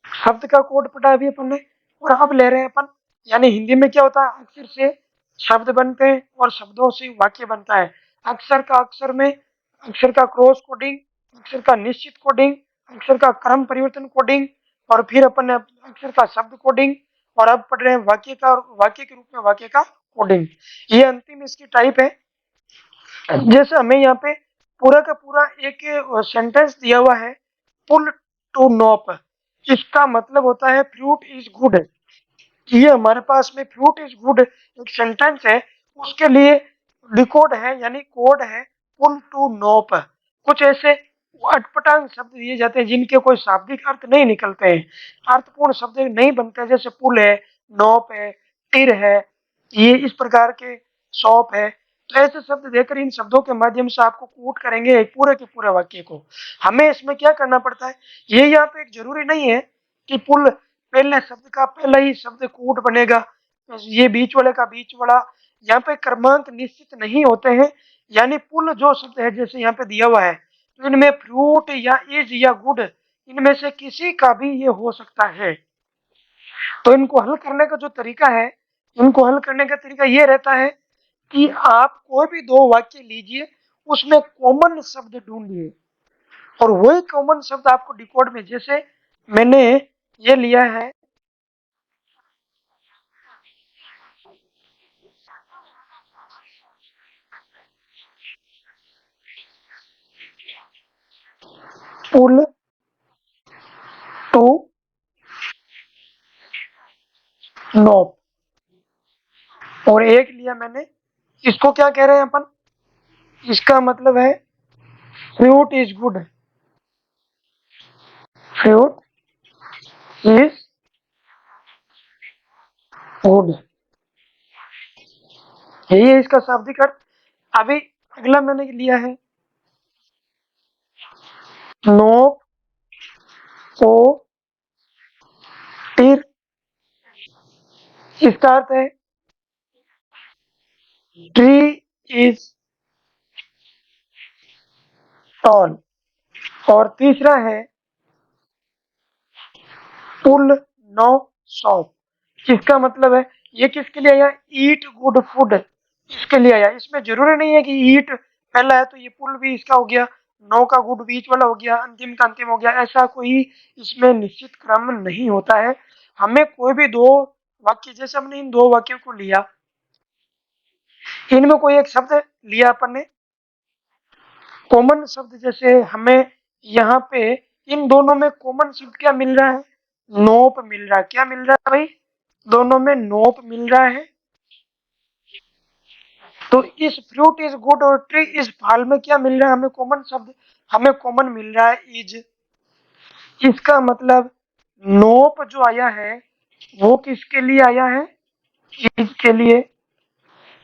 शब्द का कोड पढ़ा अभी अपन ने, और अब ले रहे हैं अपन, यानी हिंदी में क्या होता है, अक्षर से शब्द बनते हैं और शब्दों से वाक्य बनता है। अक्षर का अक्षर में अक्षर का क्रॉस कोडिंग, अक्षर का निश्चित कोडिंग, अक्षर का क्रम परिवर्तन कोडिंग, और फिर अपन ने अक्षर का शब्द कोडिंग, और अब पढ़ रहे हैं वाक्य का, और वाक्य के रूप में वाक्य का कोडिंग। ये अंतिम इसकी टाइप है। जैसे हमें यहाँ पे पूरा का पूरा एक सेंटेंस दिया हुआ है, पुल टू नोप, इसका मतलब होता है फ्रूट इज गुड, ये हमारे पास में फ्रूट इज गुड एक सेंटेंस है, उसके लिए डिकोड है, यानी कोड है पुल टू नोप। कुछ ऐसे अटपटांग शब्द दिए जाते हैं जिनके कोई शाब्दिक अर्थ नहीं निकलते हैं, अर्थपूर्ण शब्द नहीं बनते, जैसे पुल है, नोप है, टिर है, ये इस प्रकार के, शॉप है। तो ऐसे शब्द देकर इन शब्दों के माध्यम से आपको कूट करेंगे एक पूरे के पूरे वाक्य को। हमें इसमें क्या करना पड़ता है, ये यहाँ पे एक जरूरी नहीं है कि पुल पहले शब्द का पहला ही शब्द कूट बनेगा, ये बीच वाले का बीच वाला, यहाँ पे क्रमांक निश्चित नहीं होते हैं, यानी पुल जो शब्द है जैसे यहाँ पे दिया हुआ है, तो इनमें फ्रूट या इज या गुड, इनमें से किसी का भी ये हो सकता है। तो इनको हल करने का जो तरीका है, इनको हल करने का तरीका ये रहता है कि आप कोई भी दो वाक्य लीजिए, उसमें कॉमन शब्द ढूंढिए, और वही कॉमन शब्द आपको डिकोड में, जैसे मैंने ये लिया है, पुल टू नोप, और एक लिया मैंने, इसको क्या कह रहे हैं अपन, इसका मतलब है fruit is good, fruit is good, यही है इसका शाब्दिक अर्थ। अभी अगला मैंने लिया है नोप को टिर, इसका अर्थ है ट्री इज टॉल, और तीसरा है पुल नो शॉप, इसका मतलब है ये किसके लिए आया, ईट गुड फूड, इसके लिए आया। इसमें जरूरी नहीं है कि ईट पहला है तो ये पुल भी इसका हो गया, नो का गुड बीच वाला हो गया, अंतिम का अंतिम हो गया, ऐसा कोई इसमें निश्चित क्रम नहीं होता है। हमें कोई भी दो वाक्य, जैसे हमने इन दो वाक्यों को लिया, इनमें कोई एक शब्द लिया अपन ने कॉमन शब्द, जैसे हमें यहाँ पे इन दोनों में कॉमन शब्द क्या मिल रहा है, नोप मिल रहा है, क्या मिल रहा है भाई, दोनों में नोप मिल रहा है। तो इस फ्रूट इज गुड और ट्री इज फल में क्या मिल रहा है हमें कॉमन शब्द, हमें कॉमन मिल रहा है इज। इसका मतलब नोप जो आया है वो किसके लिए आया है, इज के लिए।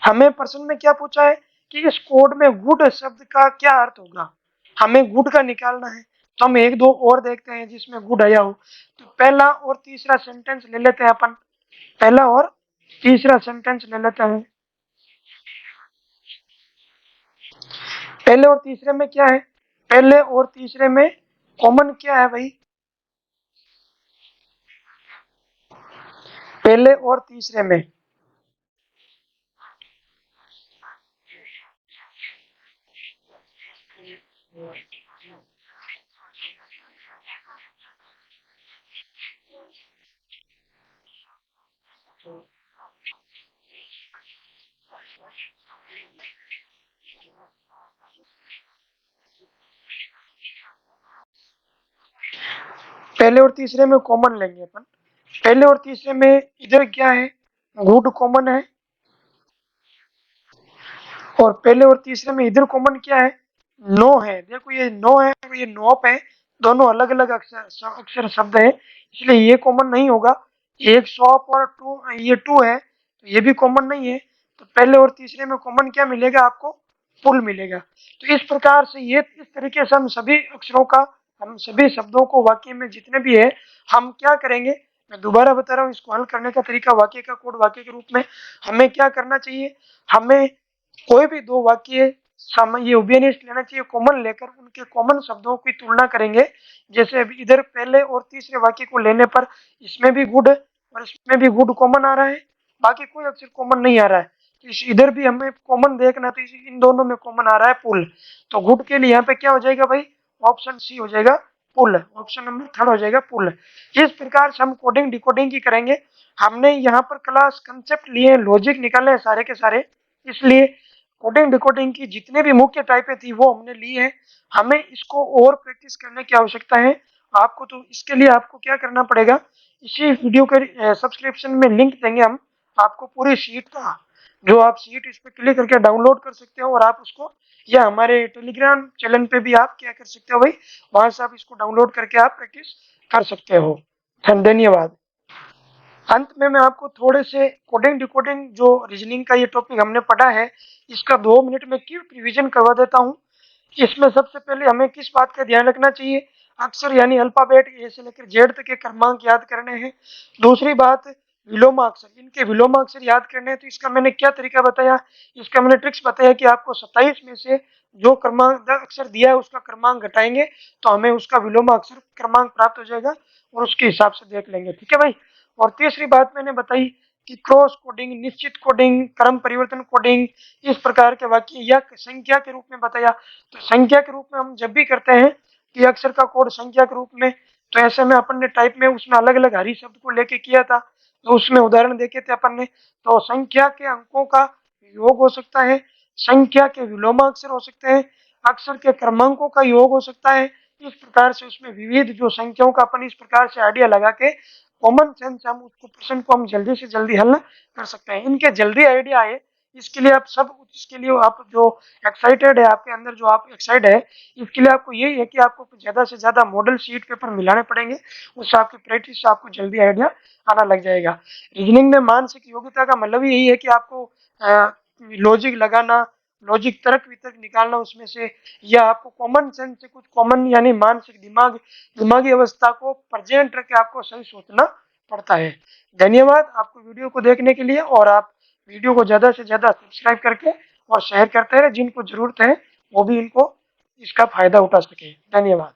हमें प्रश्न में क्या पूछा है कि इस कोड में गुड शब्द का क्या अर्थ होगा, हमें गुड का निकालना है। तो हम एक दो और देखते हैं जिसमें गुड आया हो। तो पहला और तीसरा सेंटेंस ले लेते हैं अपन, पहला और तीसरा सेंटेंस ले लेते हैं। पहले और तीसरे में क्या है, पहले और तीसरे में कॉमन क्या है भाई, पहले और तीसरे में पहले और तीसरे में कॉमन लेंगे अपन। पहले और तीसरे में इधर क्या है, गुड कॉमन है, और पहले और तीसरे में इधर कॉमन क्या है, नो है। देखो ये नो है और ये नोप है, दोनों अलग अलग अक्षर अक्षर शब्द है, इसलिए ये कॉमन नहीं होगा। एक शॉप और टू, ये टू है तो ये भी कॉमन नहीं है। तो पहले और तीसरे में कॉमन क्या मिलेगा आपको, पुल मिलेगा। तो इस प्रकार से ये इस तरीके से हम सभी अक्षरों का, हम सभी शब्दों को वाक्य में जितने भी है हम क्या करेंगे, मैं दोबारा बता रहा हूँ इसको हल करने का तरीका, वाक्य का कोड वाक्य के रूप में हमें क्या करना चाहिए, हमें कोई भी दो वाक्य ये उभयनिष्ठ लेना चाहिए, कॉमन लेकर उनके कॉमन शब्दों की तुलना करेंगे। जैसे अभी इधर पहले और तीसरे वाक्य को लेने पर इसमें भी गुड और इसमें भी गुड कॉमन आ रहा है, बाकी कोई अक्षर कॉमन नहीं आ रहा है। तो इधर भी हमें कॉमन देखना, तो इन दोनों में कॉमन आ रहा है पुल। तो गुड के लिए यहाँ पे क्या हो जाएगा भाई, ऑप्शन सी हो जाएगा पुल, ऑप्शन नंबर थर्ड हो जाएगा पुल। इस प्रकार से हम कोडिंग डिकोडिंग की करेंगे। हमने यहाँ पर क्लास कंसेप्ट लिए, लॉजिक निकाले हैं सारे के सारे, इसलिए कोडिंग डिकोडिंग की जितने भी मुख्य टाइपें थी वो हमने ली है। हमें इसको और प्रैक्टिस करने की आवश्यकता है आपको। तो इसके लिए आपको क्या करना पड़ेगा, इसी वीडियो के सब्सक्रिप्शन में लिंक देंगे हम आपको पूरी शीट का, जो आप शीट इस पर क्लिक करके डाउनलोड कर सकते हो और आप उसको, या हमारे टेलीग्राम चैनल पे भी आप क्या कर सकते हो भाई, वहां से आप इसको डाउनलोड करके आप प्रैक्टिस कर सकते हो। धन्यवाद। अंत में मैं आपको थोड़े से कोडिंग डिकोडिंग जो रीजनिंग का ये टॉपिक हमने पढ़ा है इसका 2 मिनट में क्विक रिवीजन करवा देता हूँ। इसमें सबसे पहले हमें किस बात का ध्यान रखना चाहिए, अक्षर यानी अल्फाबेट ए से लेकर जेड तक के क्रमांक याद करने हैं। दूसरी बात विलोमाक्षर, इनके विलोमाक्षर याद करने हैं। तो इसका मैंने क्या तरीका बताया, इसका मैंने ट्रिक्स बताया कि आपको 27 में से जो क्रमांक अक्षर दिया है उसका क्रमांक घटाएंगे तो हमें उसका विलोमाक्षर क्रमांक प्राप्त हो जाएगा और उसके हिसाब से देख लेंगे, ठीक है भाई। और तीसरी बात मैंने बताई कि क्रॉस कोडिंग, निश्चित कोडिंग, क्रम परिवर्तन कोडिंग, इस प्रकार के वाक्य या संख्या के रूप में बताया। तो संख्या के रूप में हम जब भी करते हैं कि अक्षर का कोड संख्या के रूप में, तो ऐसे में अपन ने टाइप में उसमें अलग अलग हरी शब्द को लेके किया था, तो उसमें उदाहरण देखे थे अपन ने। तो संख्या के अंकों का योग हो सकता है, संख्या के विलोमाक्षर हो सकते हैं, अक्षर के क्रमांकों का योग हो सकता है। इस प्रकार से उसमें विविध जो संख्याओं का अपन इस प्रकार से आइडिया लगा के कॉमन सेंस हम उसको प्रश्न को हम जल्दी से जल्दी हल कर सकते हैं। इनके जल्दी आइडिया आए इसके लिए आप सब, इसके लिए आप जो एक्साइटेड है, आपके अंदर जो आप एक्साइड है, इसके लिए आपको यही है कि आपको ज्यादा से ज्यादा मॉडल शीट पेपर मिलाने पड़ेंगे, उससे आपकी प्रैक्टिस से आपको जल्दी आइडिया आना लग जाएगा। रीजनिंग में मानसिक योग्यता का मतलब यही है कि आपको लॉजिक लगाना, लॉजिक तर्क वितर्क निकालना उसमें से, या आपको कॉमन सेंस से कुछ कॉमन यानी मानसिक दिमागी अवस्था को प्रेजेंट रख के आपको सही सोचना पड़ता है। धन्यवाद आपको वीडियो को देखने के लिए, और आप वीडियो को ज़्यादा से ज़्यादा सब्सक्राइब करके और शेयर करते रहे, जिनको ज़रूरत है वो भी इनको इसका फायदा उठा सके। धन्यवाद।